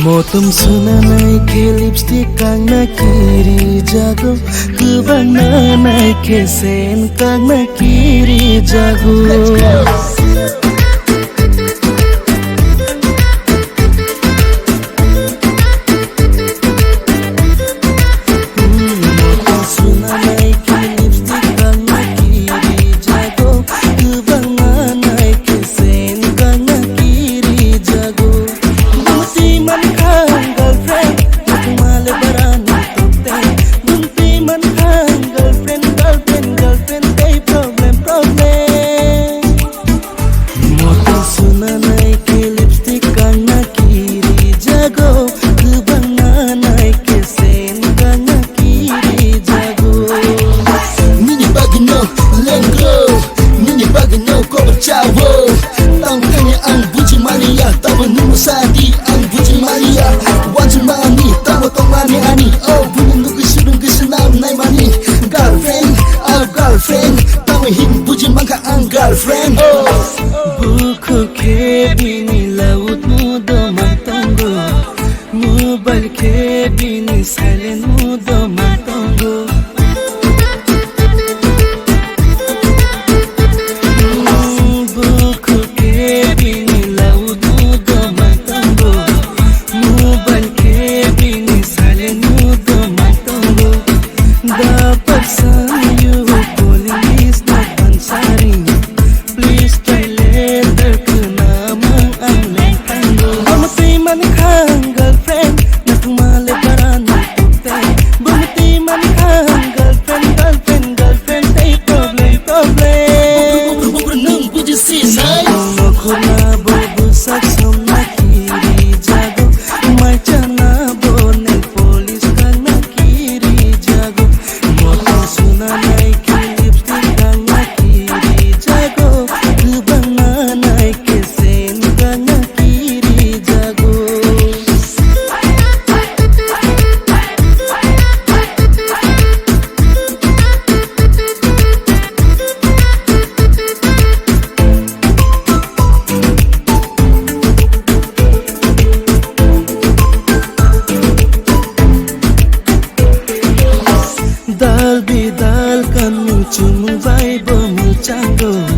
Motum suna naike lipstick kang nakiri jago, kubang na naike sen kang nakiri jago. Tang tanya ang buji mania, tawa numu sadi ang buji mania. Wajib mani, tawa tong mani ani. Oh, bunyi nuku surung kesenam nai mani. Girlfriend, girlfriend, tawa him buji mangka ang girlfriend. Oh, buku ke bini laut mudo mantongo, mobile ke bini silent mudo mantongo. Dal bidal kanu cumung vai bomu canggo.